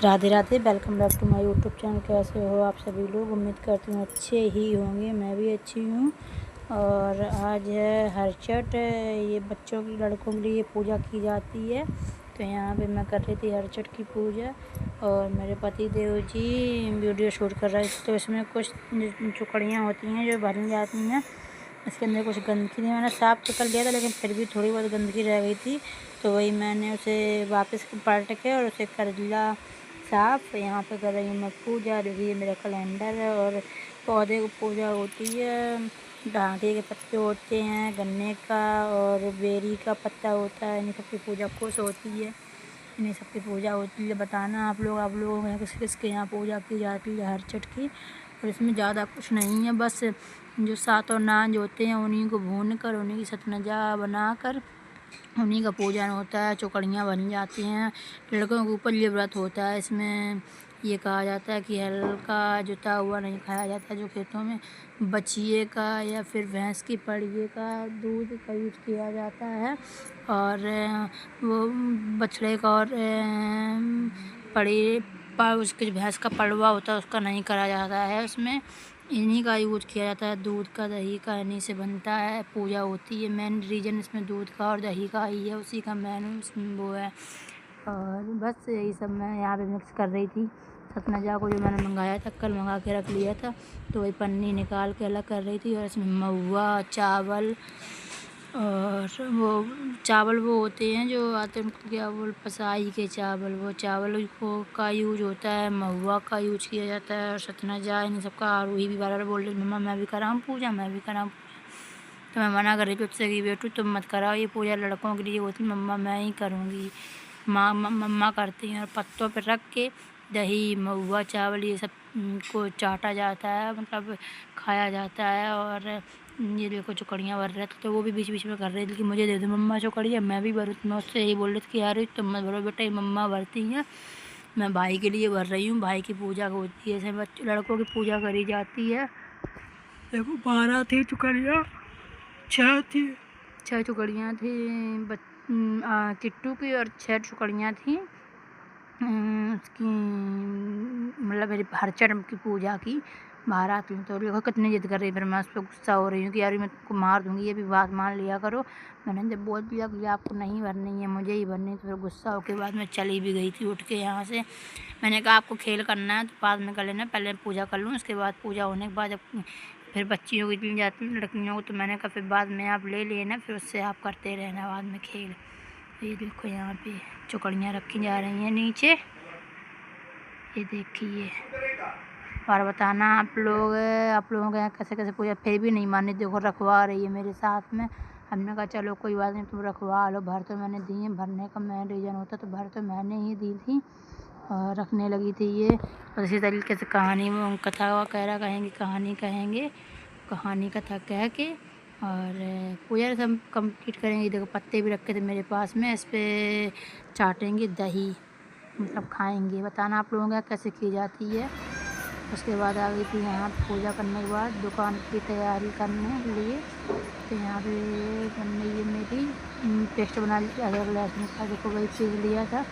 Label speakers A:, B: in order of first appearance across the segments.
A: Radhe Radhe, welcome back to my YouTube channel. कैसे हो आप सभी लोग? उम्मीद करती हूँ अच्छे ही होंगे। मैं भी अच्छी हूँ। और आज है हरचट। ये बच्चों की, लड़कों के लिए पूजा की जाती है। तो यहाँ पे मैं कर रही थी हरचट की पूजा। और मेरे पति देव जी वीडियो शूट कर रहे थे। तो इसमें कुछ चुकड़ियाँ होती हैं जो भरी जाती हैं। इसके अंदर कुछ गंदगी नहीं, मैंने साफ़ तो कर लिया था, लेकिन फिर भी थोड़ी बहुत गंदगी रह गई थी। तो वही मैंने उसे वापस पलट के और उसे कर दिया साफ़। यहाँ पे कर रही हूँ मैं पूजा। देखिए मेरा कैलेंडर है। और पौधे को पूजा होती है। डांगे के पत्ते होते हैं, गन्ने का और बेरी का पत्ता होता है। इन सबकी पूजा खुश होती है, इन्हीं सबकी पूजा होती है। बताना आप लोगों के यहाँ किस किस के यहाँ पूजा की जाती है हरचट की। और इसमें ज़्यादा कुछ नहीं है, बस जो सात और नाज होते हैं उन्हीं को भून कर, उन्हीं की सतनजा बना कर उन्हीं का पूजन होता है। चौकड़ियाँ बन जाती हैं। लड़कों के ऊपर ये व्रत होता है। इसमें ये कहा जाता है कि हल्का जुता हुआ नहीं खाया जाता। जो खेतों में बछिए का या फिर भैंस की पड़िए का दूध का यूज़ किया जाता है। और वो बछड़े का और पड़ी पर उसके भैंस का पड़वा होता है उसका नहीं करा जाता है। उसमें इन्हीं का यूज़ किया जाता है। दूध का, दही का, इन्हीं से बनता है, पूजा होती है। मेन रीज़न इसमें दूध का और दही का ही है, उसी का मेन वो है। और बस यही सब मैं यहाँ पे मिक्स कर रही थी। सतनजा को जो मैंने मंगाया था, कल मंगा के रख लिया था, तो वही पन्नी निकाल के अलग कर रही थी। और इसमें महुआ, चावल और वो चावल वो होते हैं जो आते हैं, उनको क्या बोल, पसाई के चावल, वो चावल को का यूज होता है। महुआ का यूज किया जाता है और सतनजा इन सबका। और वही भी बार-बार बोल रही मम्मा मैं भी कराऊँ पूजा, मैं भी कराऊँ। तो मैं मना कर रही थी उससे कि बेटू तुम मत कराओ, ये पूजा लड़कों के लिए होती। मम्मा मैं ही करूँगी। मम्मा करती हैं। और पत्तों पर रख के दही, महुआ, चावल ये सब को चाटा जाता है, मतलब खाया जाता है। और ये देखो चौकड़ियाँ भर रहे थे, तो वो भी बीच बीच में कर रही थी कि मुझे दे दो मम्मा चौकड़ियाँ, मैं भी भरूँ। मैं उससे यही बोल रही थी कि यार तुम मत भरो बेटा, ये मम्मा भरती हैं, मैं भाई के लिए भर रही हूँ। भाई की पूजा होती है, ऐसे लड़कों की पूजा करी जाती है। देखो 12 थी चौकड़ियाँ, 6 थी, 6 चौकड़ियाँ थी किट्टू की, और 6 चौकड़ियाँ थी उसकी, मतलब मेरी हरचट की पूजा की 12 थी। तो देखो कितनी जिद कर रही, फिर मैं उस पर गुस्सा हो रही हूँ कि यार मैं तुमको मार दूँगी, ये भी बात मान लिया करो। मैंने जब बोल दिया कि आपको नहीं भरनी है, मुझे ही भरनी, तो फिर गुस्सा होकर बाद में चली भी गई थी उठ के यहाँ से। मैंने कहा आपको खेल करना है तो बाद में कर लेना, पहले पूजा कर लूँ, उसके बाद पूजा होने के बाद जब फिर बच्चियों की दी जाती है लड़कियों को, तो मैंने कहा फिर बाद में आप ले लेना, फिर उससे आप करते रहना बाद में खेल। ये देखो यहाँ पे चौकड़ियाँ रखी जा रही हैं नीचे, ये देखिए। और बताना आप लोगों के यहाँ कैसे कैसे पूजा, फिर भी नहीं मानी। देखो रखवा रही है मेरे साथ में। हमने कहा चलो कोई बात नहीं, तुम रखवा लो। भर तो मैंने दी है, भरने का मेन रीज़न होता, तो भर तो मैंने ही दी थी। और रखने लगी थी ये। और इसी तरीके से कहानी कथा वगैरह कहेंगे, कहानी कहेंगे, कहानी कथा कह के और पूजा सब कंप्लीट करेंगे। देखो पत्ते भी रखे थे मेरे पास में, इस पर चाटेंगे दही, मतलब खाएंगे। बताना आप लोगों के यहाँ कैसे की जाती है। उसके बाद आ गई थी यहाँ पूजा करने के बाद दुकान की तैयारी करने के लिए। तो यहाँ पे हमने ये मेरी पेस्ट बना ली, अदरक लहसुन का, देखो वही पीस लिया था,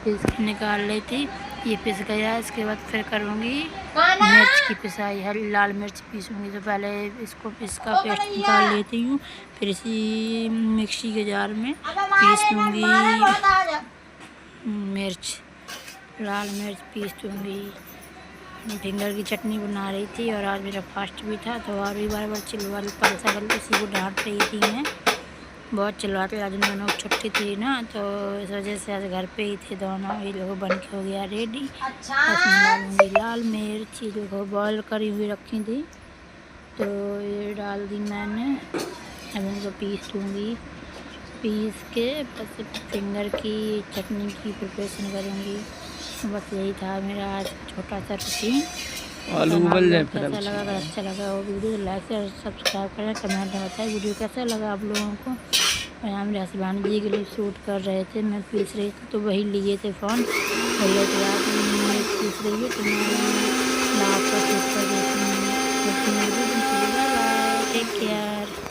A: पीस निकाल ली थी, ये पिस गया। इसके बाद फिर करूँगी मिर्च की पिसाई, हरी लाल मिर्च पीसूँगी। तो पहले इसको इसका पेस्ट निकाल लेती हूँ, फिर इसी मिक्सी के जार में पीस लूँगी। मिर्च, लाल मिर्च पीस दूँगी। फिंगर की चटनी बना रही थी और आज मेरा फास्ट भी था, तो और भी बार चिल्वा परेशान कर इसी को डांट रही थी मैं, बहुत चिल्लाते। आज दोनों छुट्टी थी ना, तो इस वजह से आज घर पे ही थे दोनों। ये लोगों बन के हो गया रेडी। इसमें डालूँगी लाल मिर्च, ये देखो बॉयल करी हुई रखी थी, तो ये डाल दी मैंने। अब इनको पीस दूँगी, पीस के बस फिंगर की चटनी की प्रिपरेशन करूँगी। बस यही था मेरा आज छोटा सा रूटीन।
B: आलू उबल जाए फिर
A: कैसा लगा, अगर अच्छा लगा वो वीडियो तो लाइक और सब्सक्राइब करें, कमेंट में बताएं वीडियो कैसा लगा आप लोगों को। और यहाँ मेरे हस्बैंड जी के लिए शूट कर रहे थे, मैं पीस रही थी, तो वही लिए थे फ़ोन, भैया तो यार पीस रही है, तो मैं लाभ का शूट कर देती हूँ। Take care.